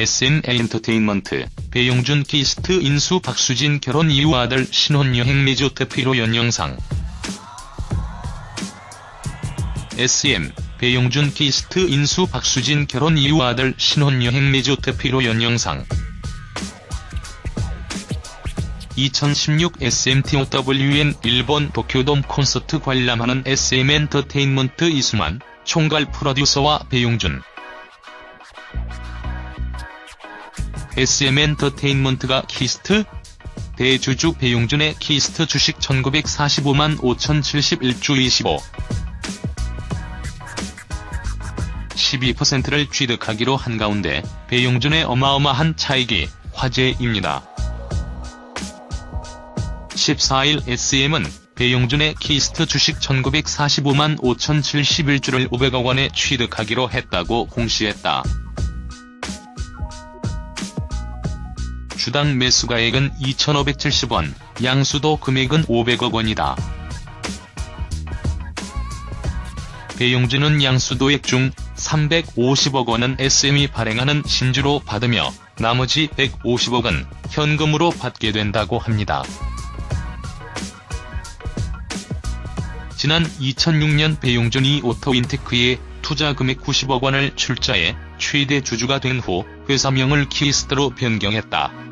SM엔터테인먼트, 배용준 키스트 인수 박수진 결혼 이후 아들 신혼여행 리조트 피로연 영상. SM, 배용준 키스트 인수 박수진 결혼 이후 아들 신혼여행 리조트 피로연 영상. 2016 SMTOWN 일본 도쿄돔 콘서트 관람하는 SM엔터테인먼트 이수만 총괄 프로듀서와 배용준. SM엔터테인먼트가 키스트? 대주주 배용준의 키스트 주식 1945만 5071주 12%를 취득하기로 한 가운데 배용준의 어마어마한 차익이 화제입니다. 14일 SM은 배용준의 키스트 주식 1945만 5071주를 500억 원에 취득하기로 했다고 공시했다. 주당 매수가액은 2,570원, 양수도 금액은 500억 원이다. 배용준은 양수도액 중 350억 원은 SM이 발행하는 신주로 받으며 나머지 150억은 현금으로 받게 된다고 합니다. 지난 2006년 배용준이 오토인테크에 투자 금액 90억 원을 출자해 최대 주주가 된 후 회사명을 키스트로 변경했다.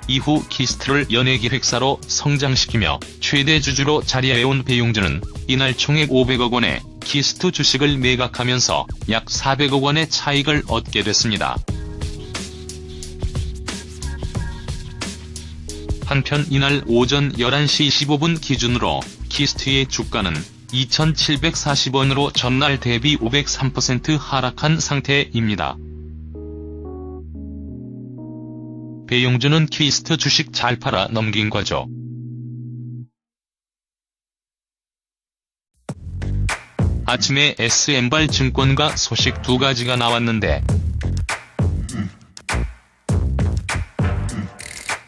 이후 키스트를 연예기획사로 성장시키며 최대 주주로 자리해온 배용준은 이날 총액 500억 원의 키스트 주식을 매각하면서 약 400억 원의 차익을 얻게 됐습니다. 한편 이날 오전 11시 15분 기준으로 키스트의 주가는 2,740원으로 전날 대비 503% 하락한 상태입니다. 배용준은 키스트 주식 잘 팔아 넘긴 거죠. 아침에 SM발증권가 소식 두 가지가 나왔는데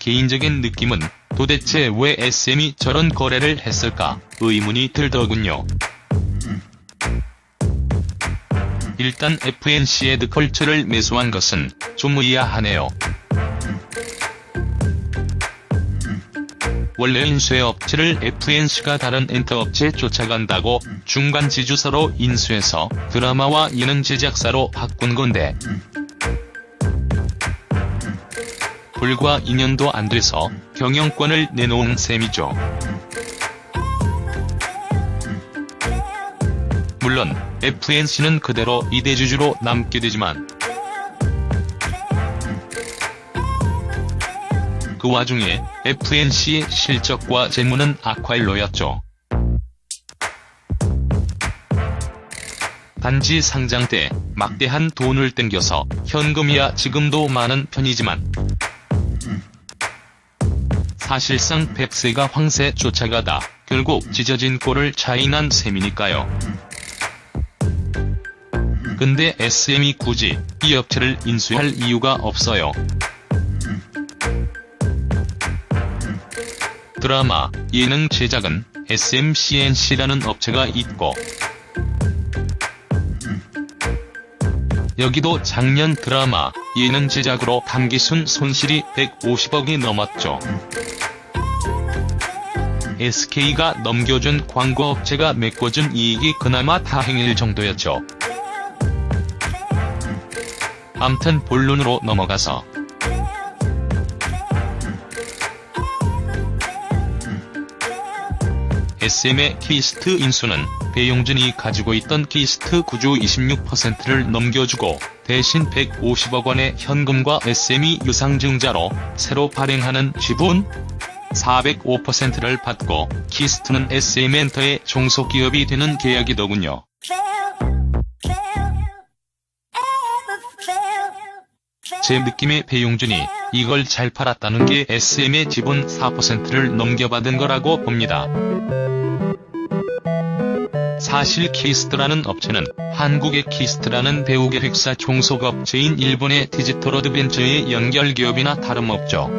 개인적인 느낌은 도대체 왜 SM이 저런 거래를 했을까 의문이 들더군요. 일단 FNC의 드컬처를 매수한 것은 좀 의아하네요. 원래 인수회업체를 FNC가 다른 엔터업체에 쫓아간다고 중간 지주사로 인수해서 드라마와 예능 제작사로 바꾼 건데 불과 2년도 안 돼서 경영권을 내놓은 셈이죠. 물론 FNC는 그대로 이대주주로 남게 되지만 그 와중에 FNC의 실적과 재무는 악화일로였죠. 단지 상장 때 막대한 돈을 땡겨서 현금이야 지금도 많은 편이지만 사실상 뱁새가 황새 쫓아가다 결국 찢어진 꼴을 차인한 셈이니까요. 근데 SM이 굳이 이 업체를 인수할 이유가 없어요. 드라마, 예능 제작은 SMCNC라는 업체가 있고 여기도 작년 드라마, 예능 제작으로 당기순 손실이 150억이 넘었죠. SK가 넘겨준 광고업체가 메꿔준 이익이 그나마 다행일 정도였죠. 암튼 본론으로 넘어가서 SM의 키스트 인수는 배용준이 가지고 있던 키스트 구주 26%를 넘겨주고 대신 150억 원의 현금과 SM이 유상증자로 새로 발행하는 지분 405%를 받고 키스트는 SM엔터의 종속기업이 되는 계약이더군요. 제 느낌에 배용준이 이걸 잘 팔았다는 게 SM의 지분 4%를 넘겨받은 거라고 봅니다. 사실 키스트라는 업체는 한국의 키스트라는 배우계획사 종속업체인 일본의 디지털 어드벤처의 연결기업이나 다름없죠.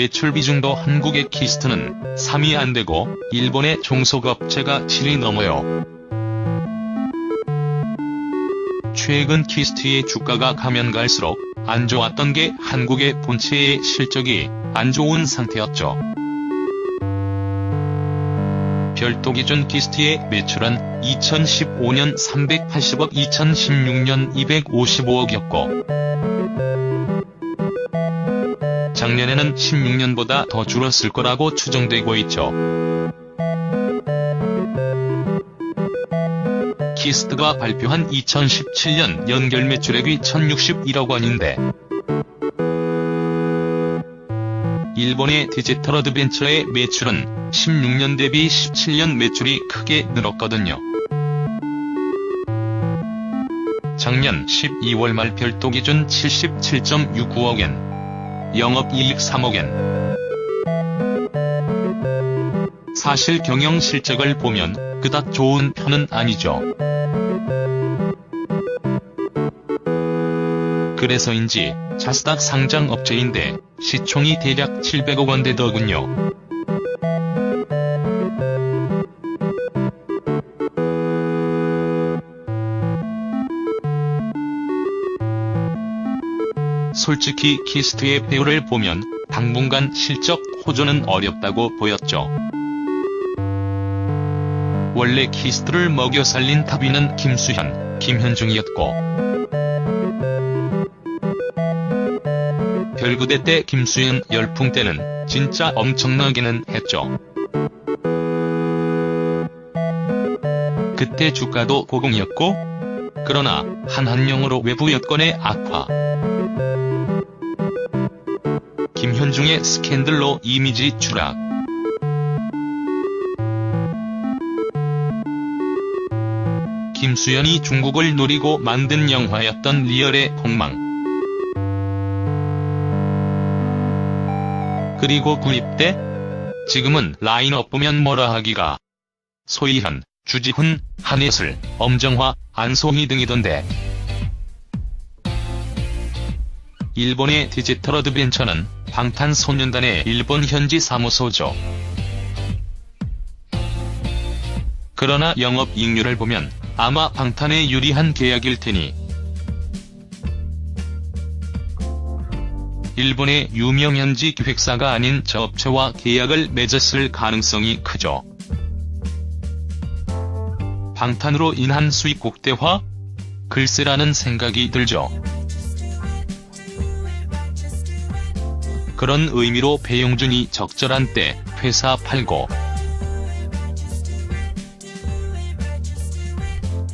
매출 비중도 한국의 키스트는 3위 안되고 일본의 종속업체가 7위 넘어요. 최근 키스트의 주가가 가면 갈수록 안 좋았던 게 한국의 본체의 실적이 안 좋은 상태였죠. 별도 기준 키스트의 매출은 2015년 380억, 2016년 255억이었고 작년에는 16년보다 더 줄었을 거라고 추정되고 있죠. 키스트가 발표한 2017년 연결 매출액이 1061억 원인데 일본의 디지털 어드벤처의 매출은 16년 대비 17년 매출이 크게 늘었거든요. 작년 12월 말 별도 기준 77.69억엔, 영업이익 3억엔. 사실 경영 실적을 보면 그닥 좋은 편은 아니죠. 그래서인지 자스닥 상장 업체인데 시총이 대략 700억 원대더군요. 솔직히 키스트의 배우를 보면 당분간 실적 호전은 어렵다고 보였죠. 원래 키스트를 먹여 살린 탑위는 김수현, 김현중이었고 별구대 때 김수현 열풍 때는 진짜 엄청나기는 했죠. 그때 주가도 고공이었고 그러나 한한령으로 외부 여건의 악화, 김현중의 스캔들로 이미지 추락, 김수현이 중국을 노리고 만든 영화였던 리얼의 폭망, 그리고 구입 때 지금은 라인업 보면 뭐라 하기가 소희현, 주지훈, 한예슬, 엄정화, 안송이 등이던데. 일본의 디지털 어드벤처는 방탄소년단의 일본 현지 사무소죠. 그러나 영업이익률을 보면 아마 방탄에 유리한 계약일 테니 일본의 유명 현지 기획사가 아닌 저 업체와 계약을 맺었을 가능성이 크죠. 방탄으로 인한 수익 극대화? 글쎄라는 생각이 들죠. 그런 의미로 배용준이 적절한 때 회사 팔고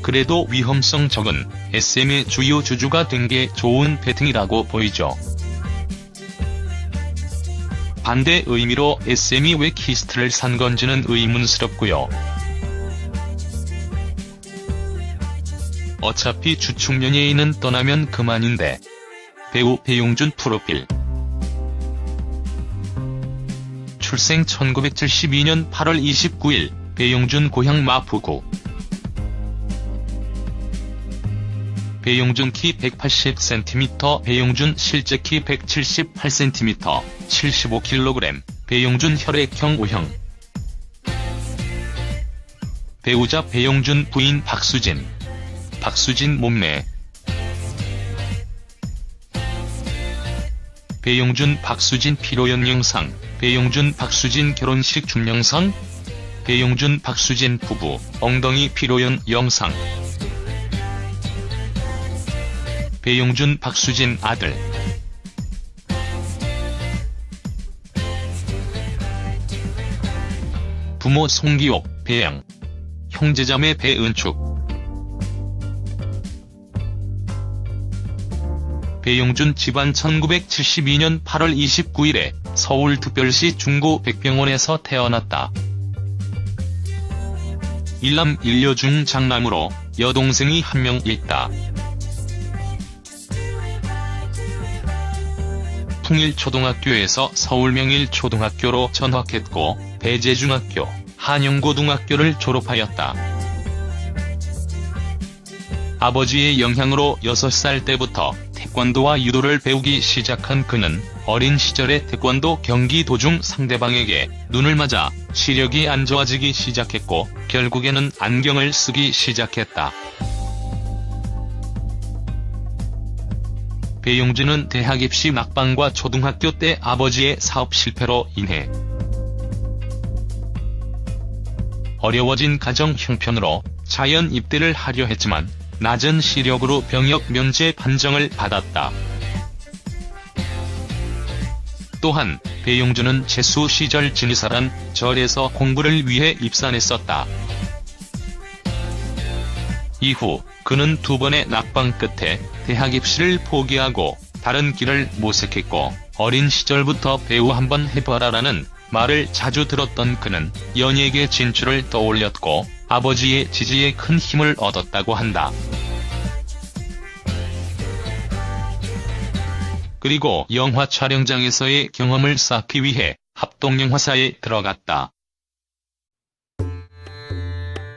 그래도 위험성 적은 SM의 주요 주주가 된 게 좋은 베팅이라고 보이죠. 반대 의미로 SM이 왜 키스트를 산 건지는 의문스럽고요. 어차피 주축 연예인은 떠나면 그만인데. 배우 배용준 프로필. 출생 1972년 8월 29일, 배용준 고향 마포구. 배용준 키 180cm, 배용준 실제 키 178cm, 75kg, 배용준 혈액형 O형. 배우자 배용준 부인 박수진. 박수진 몸매. 배용준 박수진 피로연 영상, 배용준 박수진 결혼식 중영상, 배용준 박수진 부부 엉덩이 피로연 영상, 배용준 박수진 아들. 부모 송기옥, 배양. 형제자매 배은축. 배용준 집안 1972년 8월 29일에 서울특별시 중구 백병원에서 태어났다. 일남 일녀 중 장남으로 여동생이 한 명 있다. 풍일초등학교에서 서울명일초등학교로 전학했고 배제중학교, 한영고등학교를 졸업하였다. 아버지의 영향으로 6살 때부터 태권도를 태권도와 유도를 배우기 시작한 그는 어린 시절에 태권도 경기 도중 상대방에게 눈을 맞아 시력이 안 좋아지기 시작했고 결국에는 안경을 쓰기 시작했다. 배용준은 대학 입시 낙방과 초등학교 때 아버지의 사업 실패로 인해 어려워진 가정 형편으로 자연 입대를 하려 했지만 낮은 시력으로 병역 면제 판정을 받았다. 또한 배용준은 재수 시절 진리사란 절에서 공부를 위해 입산했었다. 이후 그는 2번의 낙방 끝에 대학 입시를 포기하고 다른 길을 모색했고 어린 시절부터 배우 한번 해봐라라는 말을 자주 들었던 그는 연예계 진출을 떠올렸고 아버지의 지지에 큰 힘을 얻었다고 한다. 그리고 영화 촬영장에서의 경험을 쌓기 위해 합동영화사에 들어갔다.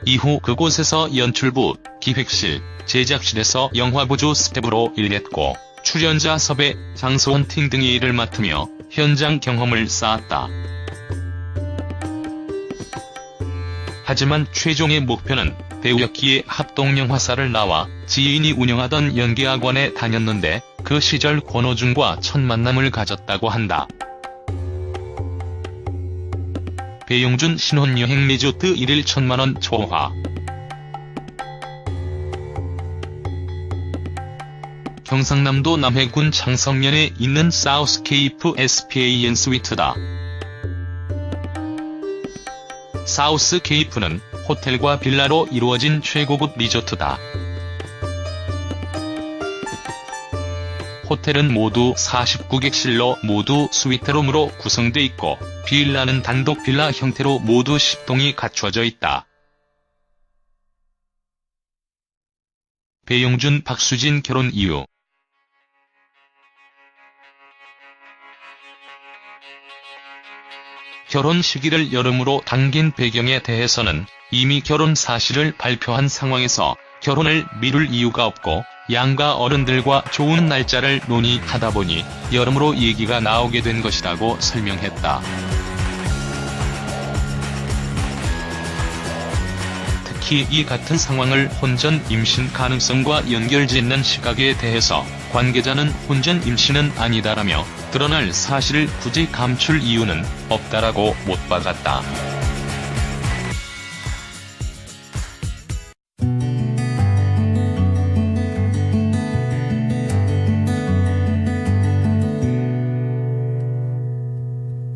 이후 그곳에서 연출부, 기획실, 제작실에서 영화보조 스텝으로 일했고 출연자 섭외, 장소 헌팅 등의 일을 맡으며 현장 경험을 쌓았다. 하지만 최종의 목표는 배우였기에 합동영화사를 나와 지인이 운영하던 연기학원에 다녔는데 그 시절 권오중과 첫 만남을 가졌다고 한다. 배용준 신혼여행 리조트 1일 1,000만원 초과. 경상남도 남해군 창성면에 있는 사우스케이프 SPAN 스위트다. 사우스케이프는 호텔과 빌라로 이루어진 최고급 리조트다. 호텔은 모두 49객실로 모두 스위트룸으로 구성돼 있고 빌라는 단독 빌라 형태로 모두 10동이 갖춰져 있다. 배용준 박수진 결혼 이유. 결혼 시기를 여름으로 당긴 배경에 대해서는 이미 결혼 사실을 발표한 상황에서 결혼을 미룰 이유가 없고 양가 어른들과 좋은 날짜를 논의하다 보니 여름으로 얘기가 나오게 된 것이라고 설명했다. 특히 이 같은 상황을 혼전 임신 가능성과 연결짓는 시각에 대해서 관계자는 혼전 임신은 아니다라며 드러날 사실을 굳이 감출 이유는 없다라고 못 박았다.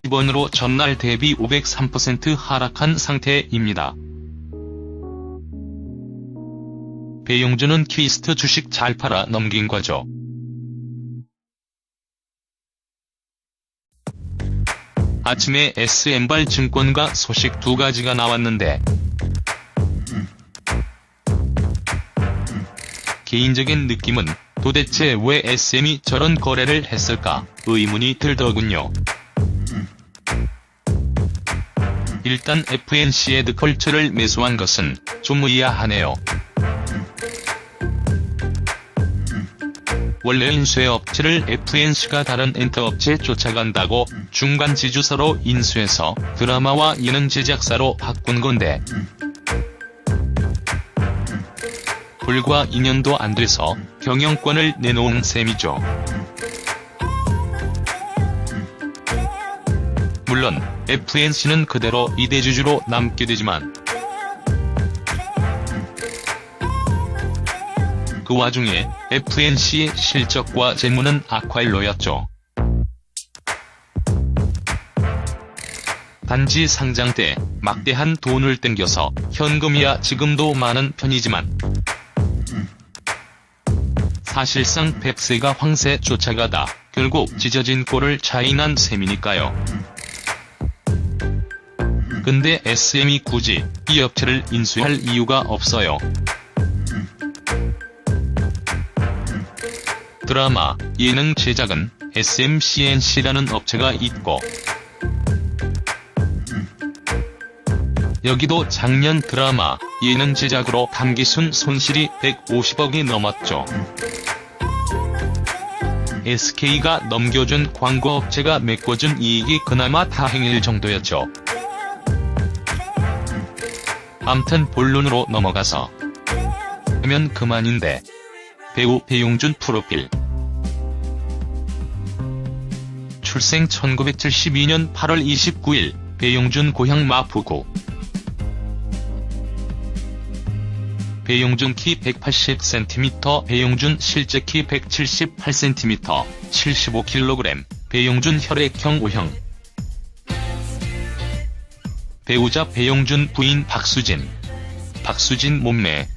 이번으로 전날 대비 503% 하락한 상태입니다. 배용준은 키스트 주식 잘 팔아 넘긴 거죠. 아침에 SM발 증권가 소식 2가지가 나왔는데 개인적인 느낌은 도대체 왜 SM이 저런 거래를 했을까 의문이 들더군요. 일단 FNC 에드컬처를 매수한 것은 좀 의아하네요. 원래 인수회업체를 FNC가 다른 엔터업체에 쫓아간다고 중간 지주사로 인수해서 드라마와 예능 제작사로 바꾼 건데 불과 2년도 안 돼서 경영권을 내놓은 셈이죠. 물론 FNC는 그대로 이대주주로 남게 되지만 그 와중에 FNC의 실적과 재무는 악화일로였죠. 단지 상장 때 막대한 돈을 땡겨서 현금이야 지금도 많은 편이지만 사실상 뱁새가 황새 쫓아가다 결국 찢어진 꼴을 자인한 셈이니까요. 근데 SM이 굳이 이 업체를 인수할 이유가 없어요. 드라마, 예능 제작은 SMCNC라는 업체가 있고 여기도 작년 드라마, 예능 제작으로 단기순 손실이 150억이 넘었죠. SK가 넘겨준 광고업체가 메꿔준 이익이 그나마 다행일 정도였죠. 암튼 본론으로 넘어가서 하면 그만인데, 배우 배용준 프로필. 출생 1972년 8월 29일, 배용준 고향 마포구. 배용준 키 180cm, 배용준 실제 키 178cm, 75kg, 배용준 혈액형 O형. 배우자 배용준 부인 박수진. 박수진 몸매.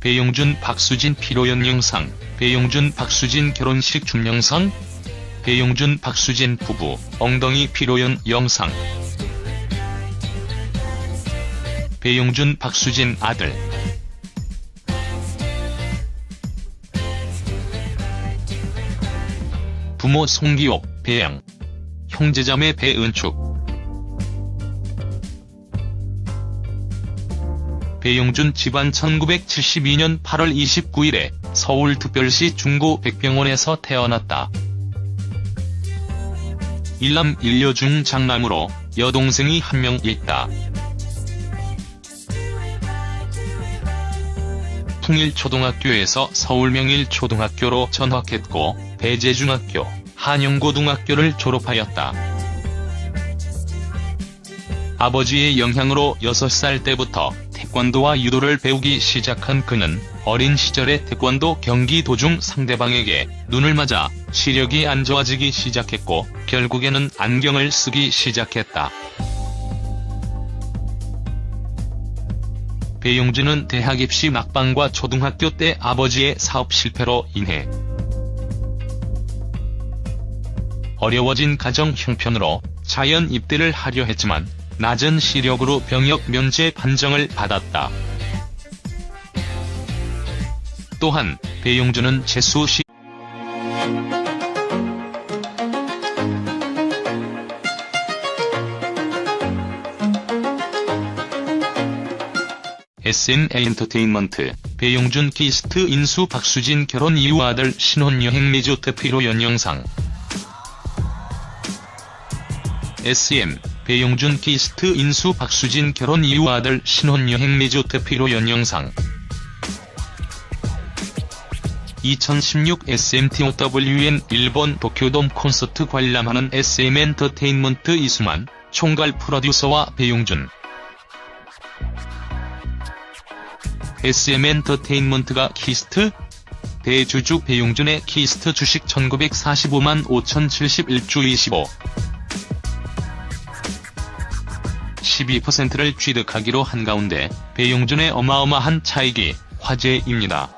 배용준 박수진 피로연 영상. 배용준 박수진 결혼식 줌영상. 배용준 박수진 부부 엉덩이 피로연 영상. 배용준 박수진 아들. 부모 송기옥, 배양. 형제자매 배은축. 배용준 집안 1972년 8월 29일에 서울특별시 중구 백병원에서 태어났다. 일남 일녀 중 장남으로 여동생이 1명 있다. 풍일초등학교에서 서울명일초등학교로 전학했고 배제중학교, 한영고등학교를 졸업하였다. 아버지의 영향으로 6살 때부터 태권도와 유도를 배우기 시작한 그는 어린 시절에 태권도 경기 도중 상대방에게 눈을 맞아 시력이 안 좋아지기 시작했고 결국에는 안경을 쓰기 시작했다. 배용준은 대학 입시 낙방과 초등학교 때 아버지의 사업 실패로 인해 어려워진 가정 형편으로 자연 입대를 하려 했지만 낮은 시력으로 병역 면제 판정을 받았다. 또한 배용준은 재수 시 SM 엔터테인먼트, 배용준 키스트 인수 박수진 결혼 이후 아들 신혼여행 리조트 피로연 영상. SM, 배용준 키스트 인수 박수진 결혼 이후 아들 신혼여행 리조트 피로연 영상. 2016 SMTOWN 일본 도쿄돔 콘서트 관람하는 SM 엔터테인먼트 이수만, 총괄 프로듀서와 배용준. SM 엔터테인먼트가 키스트? 대주주 배용준의 키스트 주식 1945만 5,071주 25. 12%를 취득하기로 한 가운데 배용준의 어마어마한 차익이 화제입니다.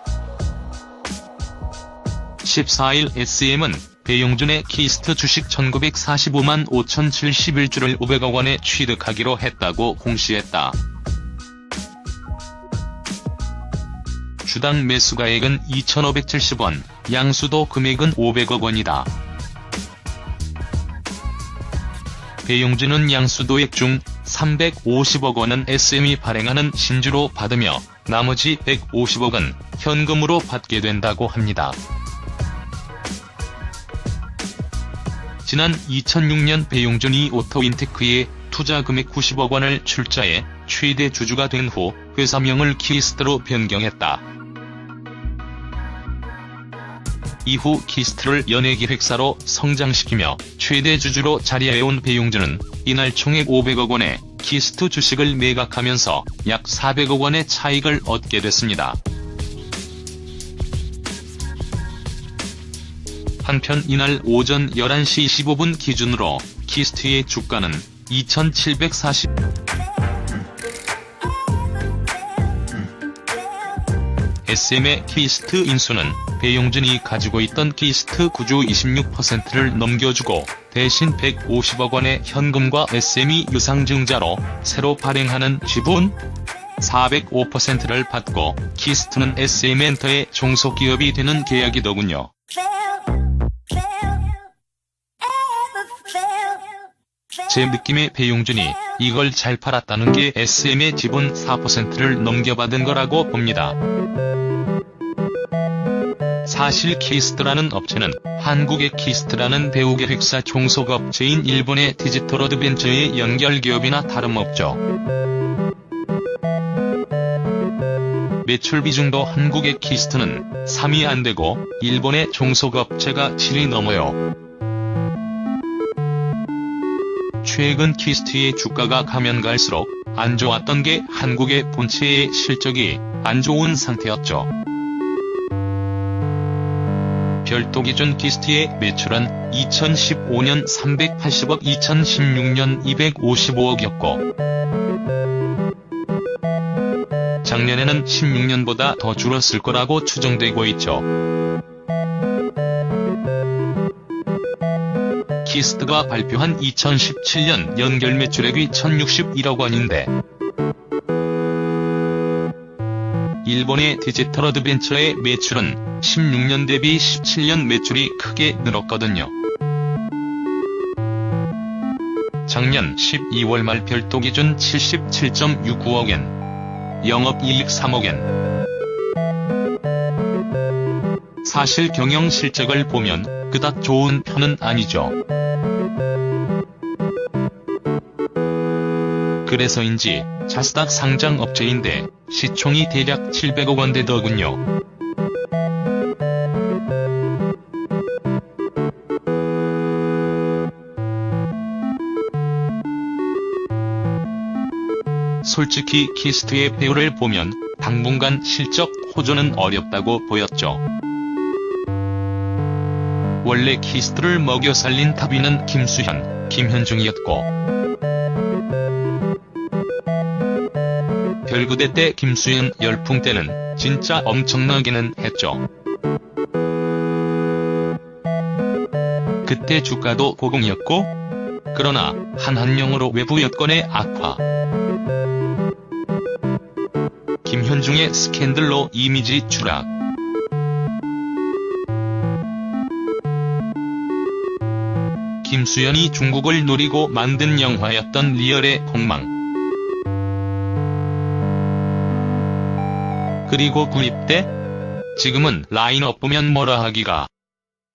14일 SM은 배용준의 키스트 주식 1945만 5,071주를 500억 원에 취득하기로 했다고 공시했다. 주당 매수가액은 2,570원, 양수도 금액은 500억 원이다. 배용준은 양수도액 중 350억 원은 SM이 발행하는 신주로 받으며 나머지 150억은 현금으로 받게 된다고 합니다. 지난 2006년 배용준이 오토인테크에 투자 금액 90억 원을 출자해 최대 주주가 된 후 회사명을 키스트로 변경했다. 이후 키스트를 연예기획사로 성장시키며 최대 주주로 자리해온 배용준은 이날 총액 500억 원의 키스트 주식을 매각하면서 약 400억 원의 차익을 얻게 됐습니다. 한편 이날 오전 11시 15분 기준으로 키스트의 주가는 2,740. SM의 키스트 인수는 배용준이 가지고 있던 키스트 구주 26%를 넘겨주고 대신 150억 원의 현금과 SM이 유상증자로 새로 발행하는 지분 405%를 받고 키스트는 SM엔터의 종속기업이 되는 계약이더군요. 제 느낌에 배용준이 이걸 잘 팔았다는 게 SM의 지분 4%를 넘겨받은 거라고 봅니다. 사실 키스트라는 업체는 한국의 키스트라는 배우 기획사 종속업체인 일본의 디지털 어드벤처의 연결기업이나 다름없죠. 매출 비중도 한국의 키스트는 3위 안되고 일본의 종속업체가 7위 넘어요. 최근 키스트의 주가가 가면 갈수록 안 좋았던 게 한국의 본체의 실적이 안 좋은 상태였죠. 별도 기준 키스트의 매출은 2015년 380억, 2016년 255억이었고 작년에는 16년보다 더 줄었을 거라고 추정되고 있죠. 키스트가 발표한 2017년 연결 매출액이 1061억 원인데 일본의 디지털 어드벤처의 매출은 16년 대비 17년 매출이 크게 늘었거든요. 작년 12월 말 별도 기준 77.69억엔, 영업이익 3억엔. 사실 경영 실적을 보면 그닥 좋은 편은 아니죠. 그래서인지 자스닥 상장 업체인데 시총이 대략 700억 원대더군요. 솔직히 키스트의 배우를 보면 당분간 실적 호전은 어렵다고 보였죠. 원래 키스트를 먹여 살린 탑위는 김수현, 김현중이었고 별구대 때 김수현 열풍 때는 진짜 엄청나기는 했죠. 그때 주가도 고공이었고 그러나 한한령으로 외부 여건의 악화, 김현중의 스캔들로 이미지 추락, 김수현이 중국을 노리고 만든 영화였던 리얼의 폭망, 그리고 구입 때 지금은 라인업 보면 뭐라 하기가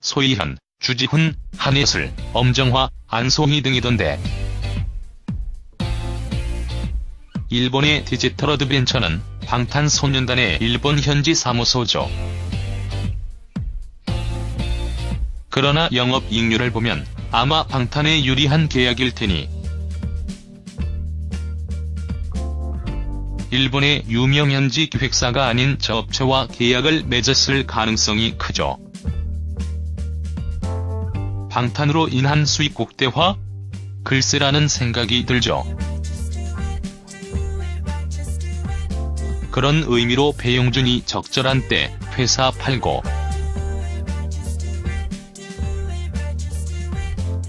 소희현, 주지훈, 한예슬, 엄정화, 안송이 등이던데. 일본의 디지털 어드벤처는 방탄소년단의 일본 현지 사무소죠. 그러나 영업이익률을 보면 아마 방탄에 유리한 계약일 테니 일본의 유명 현지 기획사가 아닌 저 업체와 계약을 맺었을 가능성이 크죠. 방탄으로 인한 수익 극대화? 글쎄라는 생각이 들죠. 그런 의미로 배용준이 적절한 때 회사 팔고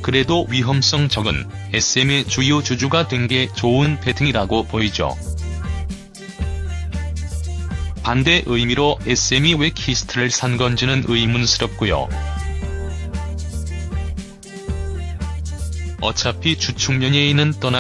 그래도 위험성 적은 SM의 주요 주주가 된 게 좋은 베팅이라고 보이죠. 반대 의미로 SM이 왜 키스트를 산 건지는 의문스럽고요. 어차피 주축 연예인은 떠나